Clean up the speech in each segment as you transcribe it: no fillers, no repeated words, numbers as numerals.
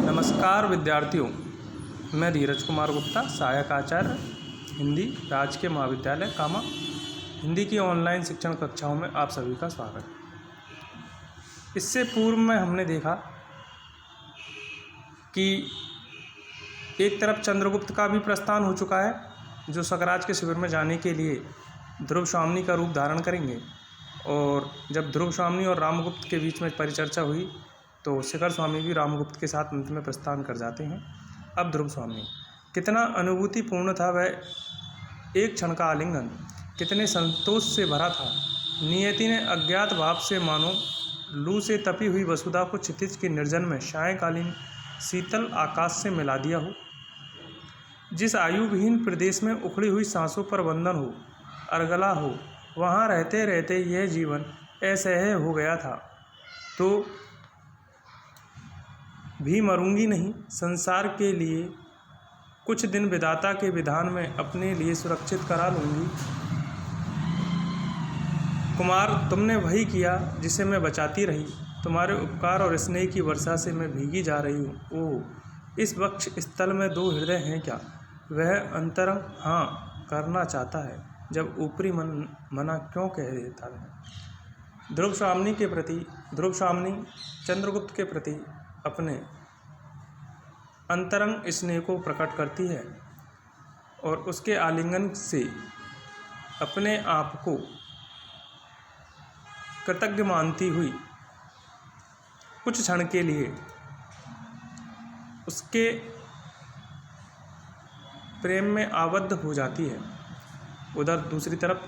नमस्कार विद्यार्थियों, मैं धीरज कुमार गुप्ता, सहायक आचार्य हिंदी, राजकीय महाविद्यालय कामा। हिंदी की ऑनलाइन शिक्षण कक्षाओं में आप सभी का स्वागत है। इससे पूर्व में हमने देखा कि एक तरफ चंद्रगुप्त का भी प्रस्थान हो चुका है, जो शकराज के शिविर में जाने के लिए ध्रुव स्वामिनी का रूप धारण करेंगे। और जब ध्रुव स्वामिनी और रामगुप्त के बीच में परिचर्चा हुई तो शिखर स्वामी भी रामगुप्त के साथ अंत में प्रस्थान कर जाते हैं। अब ध्रुव स्वामी कितना अनुभूतिपूर्ण था वह एक क्षण का आलिंगन, कितने संतोष से भरा था। नियति ने अज्ञात भाव से मानो लू से तपी हुई वसुधा को क्षितिज के निर्जन में सायंकालीन शीतल आकाश से मिला दिया हो। जिस आयुविहीन प्रदेश में उखड़ी हुई सांसों पर बंधन हो, अर्गला हो, वहाँ रहते रहते यह जीवन असह्य हो गया था तो भी मरूंगी नहीं। संसार के लिए कुछ दिन विधाता के विधान में अपने लिए सुरक्षित करा लूँगी। कुमार, तुमने वही किया जिसे मैं बचाती रही। तुम्हारे उपकार और स्नेह की वर्षा से मैं भीगी जा रही हूँ। ओह, इस वक्ष स्थल में दो हृदय हैं क्या? वह अंतरंग हाँ करना चाहता है, जब ऊपरी मन मना क्यों कह देता है। ध्रुव स्वामिनी चंद्रगुप्त के प्रति अपने अंतरंग स्नेह को प्रकट करती है और उसके आलिंगन से अपने आप को कृतज्ञ मानती हुई कुछ क्षण के लिए उसके प्रेम में आबद्ध हो जाती है। उधर दूसरी तरफ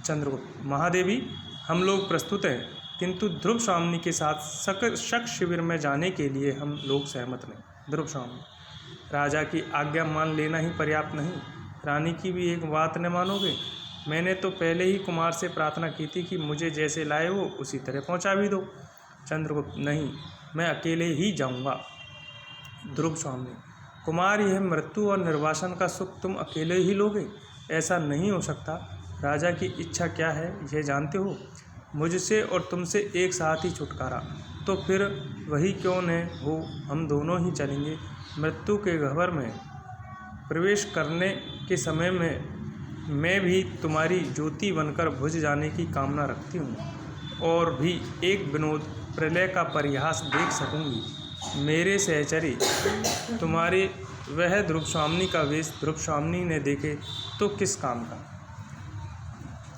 चंद्रगुप्त, महादेवी हम लोग प्रस्तुत हैं, किंतु ध्रुव स्वामिनी के साथ शक शिविर में जाने के लिए हम लोग सहमत नहीं। ध्रुव स्वामिनी, राजा की आज्ञा मान लेना ही पर्याप्त नहीं, रानी की भी एक बात न मानोगे? मैंने तो पहले ही कुमार से प्रार्थना की थी कि मुझे जैसे लाए हो उसी तरह पहुंचा भी दो। चंद्रगुप्त, नहीं, मैं अकेले ही जाऊंगा। ध्रुव स्वामिनी, कुमार, यह मृत्यु और निर्वासन का सुख तुम अकेले ही लोगे? ऐसा नहीं हो सकता। राजा की इच्छा क्या है यह जानते हो? मुझसे और तुमसे एक साथ ही छुटकारा। तो फिर वही क्यों न हो, हम दोनों ही चलेंगे। मृत्यु के गह्वर में प्रवेश करने के समय में मैं भी तुम्हारी ज्योति बनकर बुझ जाने की कामना रखती हूँ, और भी एक विनोद प्रलय का परिहास देख सकूँगी। मेरे सहचरी तुम्हारे वह ध्रुव स्वामिनी का वेश ध्रुव स्वामिनी ने देखे तो किस काम का?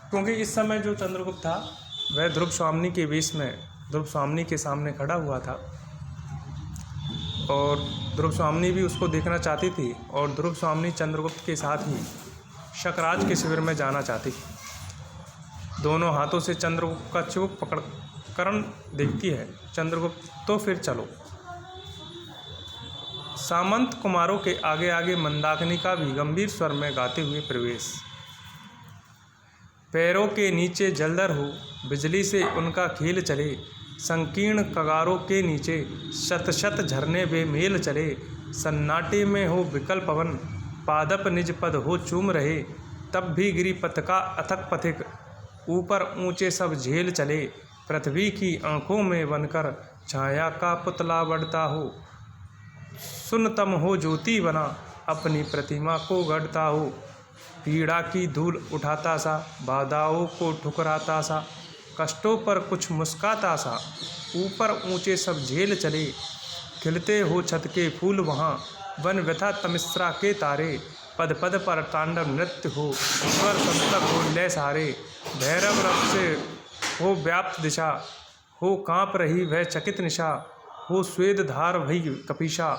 क्योंकि इस समय जो चंद्रगुप्त था वह ध्रुव स्वामिनी के वेश में ध्रुव स्वामिनी के सामने खड़ा हुआ था और ध्रुव स्वामिनी भी उसको देखना चाहती थी, और ध्रुव स्वामिनी चंद्रगुप्त के साथ ही शकराज के शिविर में जाना चाहती थी। दोनों हाथों से चंद्रगुप्त का चुप पकड़ करण देखती है। चंद्रगुप्त, तो फिर चलो। सामंत कुमारों के आगे आगे मंदाकिनी का भी गंभीर स्वर में गाते हुए प्रवेश। पैरों के नीचे जलधर हो, बिजली से उनका खेल चले। संकीर्ण कगारों के नीचे शत शत झरने बेमेल चले। सन्नाटे में हो विकल पवन, पादप निज पद हो चूम रहे। तब भी गिरिपथ का अथक पथिक, ऊपर ऊंचे सब झेल चले। पृथ्वी की आंखों में बनकर छाया का पुतला बढ़ता हो। सुनतम हो ज्योति बना, अपनी प्रतिमा को गढ़ता हो। पीड़ा की धूल उठाता सा, बाधाओं को ठुकराता सा। कष्टों पर कुछ मुस्काता सा, ऊपर ऊंचे सब झेल चले। खिलते हो छत के फूल वहाँ, वन व्यथा तमिश्रा के तारे। पद पद पर तांडव नृत्य हो, स्वर संतक हो लय सारे। भैरव रथ से हो व्याप्त दिशा, हो काँप रही वह चकित निशा। हो स्वेद धार भई कपीशा,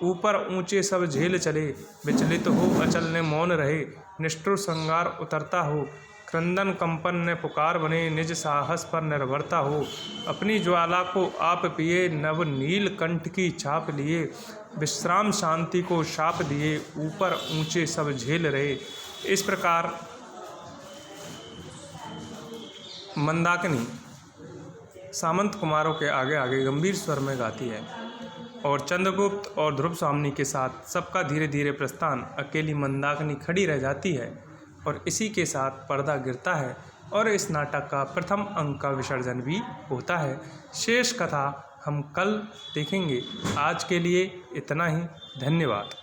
ऊपर ऊंचे सब झेल चले। विचलित हो अचल ने मौन रहे, निष्ठुर संगार उतरता हो। क्रंदन कंपन ने पुकार बने, निज साहस पर निर्भरता हो। अपनी ज्वाला को आप पिए, नव नील कंठ की छाप लिए। विश्राम शांति को शाप दिए, ऊपर ऊंचे सब झेल रहे। इस प्रकार मंदाकिनी सामंत कुमारों के आगे आगे गंभीर स्वर में गाती है, और चंद्रगुप्त और ध्रुव स्वामिनी के साथ सबका धीरे धीरे प्रस्थान। अकेली मंदाकिनी खड़ी रह जाती है, और इसी के साथ पर्दा गिरता है और इस नाटक का प्रथम अंक का विसर्जन भी होता है। शेष कथा हम कल देखेंगे। आज के लिए इतना ही। धन्यवाद।